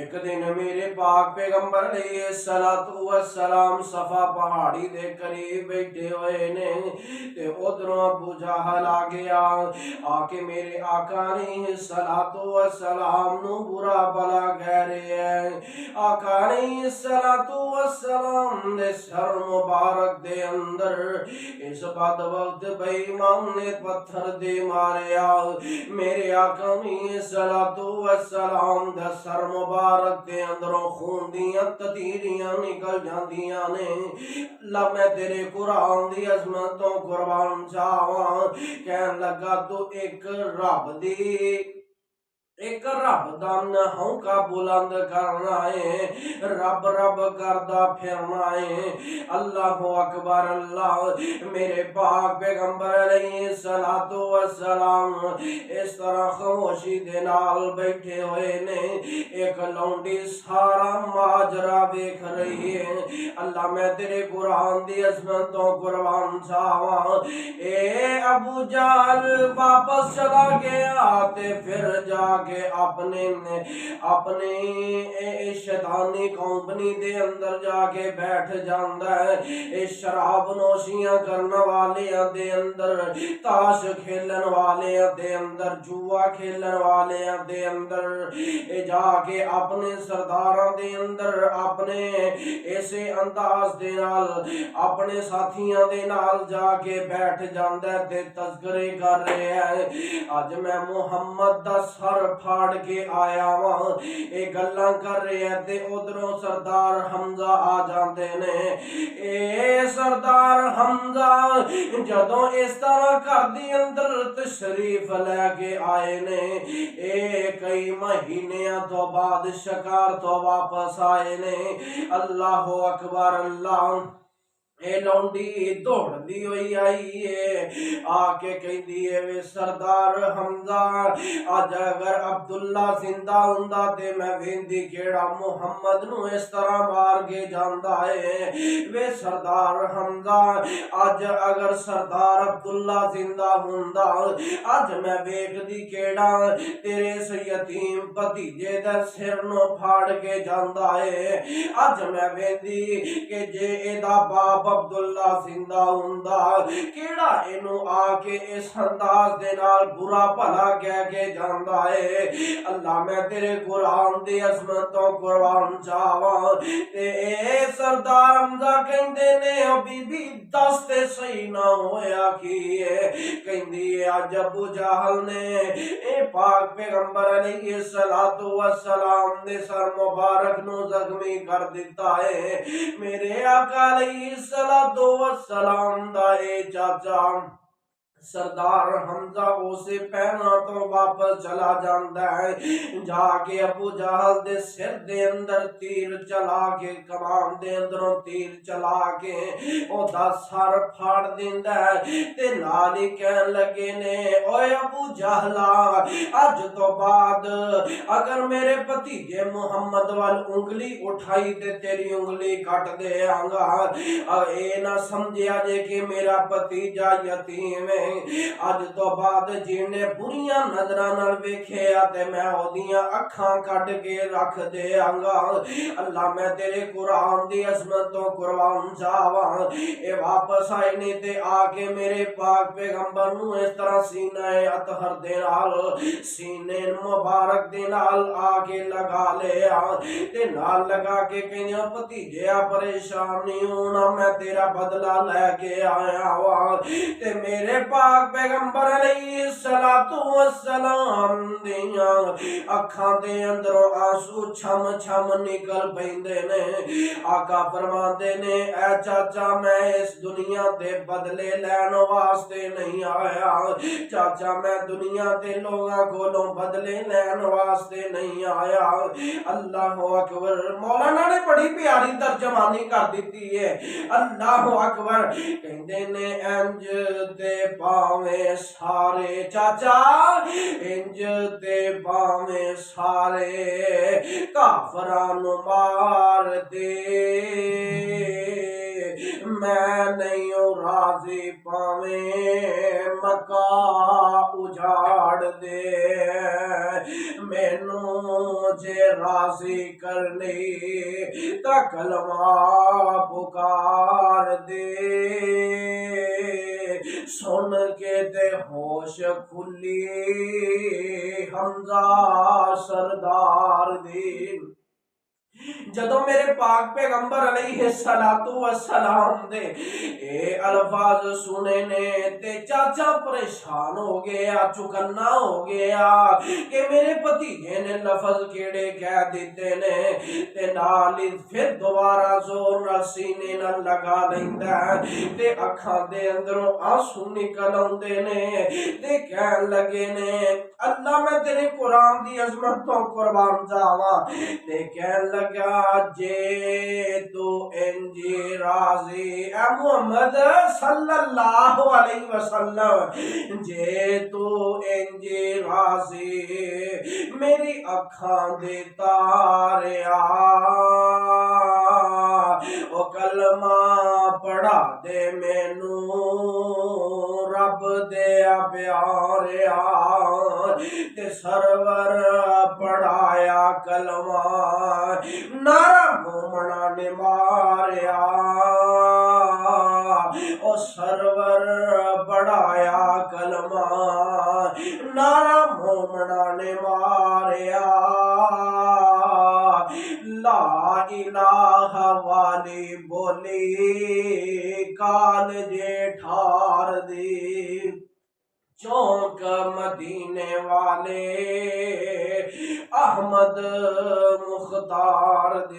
ایک دن میرے پاک پیغمبر علیہ الصلوۃ والسلام صفا پہاڑی دے قریب بیٹھے ہوئے نے تے ادھروں ابو جہل آ گیا، آ کے میرے آقا علیہ الصلوۃ والسلام نو برا بلا کہہ رہے ہیں۔ آقا علیہ الصلوۃ والسلام دے سر مبارک دے اندر اس بد وقت بے ایمان نے پتھر دے ماریا۔ میرے آقا علیہ الصلوۃ والسلام دے سر مبارک دے اندروں خون دیاں تتیریاں نکل جاندیاں نے۔ اللہ میں تیرے قرآن دی عظمت تو قربان جاواں۔ کہن لگا تو ایک رب دا نام کا بلند کرنا ہے، رب رب کردہ پھرنا ہے۔ اللہ اکبر اللہ۔ میرے پاک پیغمبر علیہ الصلوۃ والسلام اس طرح خاموشی دے نال بیٹھے ہوئے نے، ایک لونڈی سارا ماجرا دیکھ رہی ہے۔ اللہ میں تیرے قرآن دی عظمت تو قربان جاواں۔ اے ابو جہل واپس چلا گیا تے پھر جا کے اپنے شیطانی کمپنی دے اندر جا کے بیٹھ جاندا ہے۔ شراب نوشیاں کرنے والیاں دے اندر، تاش کھیلن والیاں دے اندر، جوا کھیلن والیاں دے اندر جا کے اپنے سرداراں دے اندر اپنے ایسے انداز دے نال اپنے ساتھیاں دے نال جا کے بیٹھ جاندا ہے تے تذکرے کر رہے ہیں۔ اج میں محمد دا سر پھاڑ کے آیا واں، اے گلاں کر رہے ہیں تے ادھروں سردار حمزہ آ جاندے نے۔ اے سردار حمزہ جدوں اس طرح گھر دی اندر تشریف لے کے آئے نے، اے کئی مہینیاں تو بعد شکار تو واپس آئے نے۔ اللہ اکبر اللہ۔ اے لونڈی دوڑ دی ہوئی آئی ہے، آ کے کہندی ہے وے سردار حمزہ اج اگر عبداللہ زندہ ہوندا تے میں ویندی کیڑا محمد نو اس طرح مار کے جاندا ہے۔ وے سردار حمزہ اج اگر سردار عبداللہ زندہ ہوندا اج میں ویکھدی کیڑا تیرے اس یتیم بھتیجے دے سر نو پھاڑ کے جاندا ہے۔ اج میں ویندی کہ جے اے دا باپ عبداللہ زندہ ہوندا کیڑا اینو آ کے اس انداز دے نال برا بھلا کہہ کے جاندا ہے۔ اللہ میں تیرے قرآن دی عظمت تو قربان جاواں۔ تے اے سردار حمزہ کہندے نے او بی بی دس تے صحیح نہ ہویا کی ہے، کہندی ہے اج ابو جہل نے اے پاک پیغمبر علیہ الصلوۃ والسلام دے سر مبارک نو زخمی کر دیتا ہے۔ میرے آقا علیہ الصلوۃ والسلام دا اے چاچا سردار حمزہ اسے پہنا تو واپس چلا جاندا ہے، جا کے ابو جہل دے سر دے اندر تیر چلا کے کمان دے اندروں تیر چلا کے او دا سر پھاڑ دیندا ہے تے نال ہی کہن لگے نے اوے ابو جہلا اج تو بعد اگر میرے بھتیجے محمد وال انگلی اٹھائی تے تیری انگلی کٹ دے آنگا۔ اے نہ سمجھیا جے کہ میرا بھتیجا یتیم ہے، اج تو بعد جینے بریاں نظراں نال ویکھیا تے میں اودیاں اکھاں کٹ کے رکھ دے آنگا۔ اللہ میں تیرے قرآن دی عظمت تو قربان جاواں۔ اے واپس آئے نے تے آ کے میرے پاک پیغمبر نو اس طرح سینہ اطہر دے نال سینے مبارک دے نال آ کے لگا لیا تے نال لگا کے کہنیا بھتیجیا پریشان نہیں ہونا، میں تیرا بدلہ لے کے آیا ہوا۔ تے میرے پاک پیغمبر علیہ الصلوۃ والسلام دیاں اکھاں دے اندروں آنسو چھم چھم نکل پیندے نے۔ آقا فرماندے نے اے چاچا میں اس دنیا تے بدلے لین واسطے نہیں آیا، چاچا میں دنیا تے لوگاں کولوں بدلے لین واسطے نہیں آیا۔ اللہ اکبر۔ مولانا نے بڑی پیاری ترجمانی کر دیتی ہے۔ اللہ اکبر۔ کہندے نے انج تے پاویں سارے چاچا انج تے پاویں سارے کافراں نو مار دے، میں نہیں ہوں راضی پاویں مکہ اجاڑ دے مینوں جے راضی کرنی تا کلمہ پکار دے سن کے تے ہوش کھلی حمزہ سردار دی جدو میرے پاک پیغمبر علیہ السلام دے اے الفاظ سنے نے تے چاچا پریشان ہو گیا چکنا ہو گیا کہ میرے بھتیجے نے لفظ کیڑے کہہ دیتے نے تے نال پھر دوبارہ زور نال سینے نال لگا لیندا تے اکھاں دے اندروں آنسو نکل آندے نے تے کہن لگے نے اللہ میں تیرے قرآن دی عظمت تو قربان جاواں تے کہن لگا جے تو انجی راضی اے محمد صلی اللہ علیہ وسلم جے تو انجی راضی میری اکھاں دے تاریا او کلمہ پڑھا دے مینوں رب دے پیاریا تے سرور پڑھایا کلمہ نعرہ مومنا نے ماریا او سرور پڑھایا کلمہ نعرہ مومنا نے ماریا لا الہ والی بولی کال جے ٹھار دی چونک مدینے والے احمد مختار دی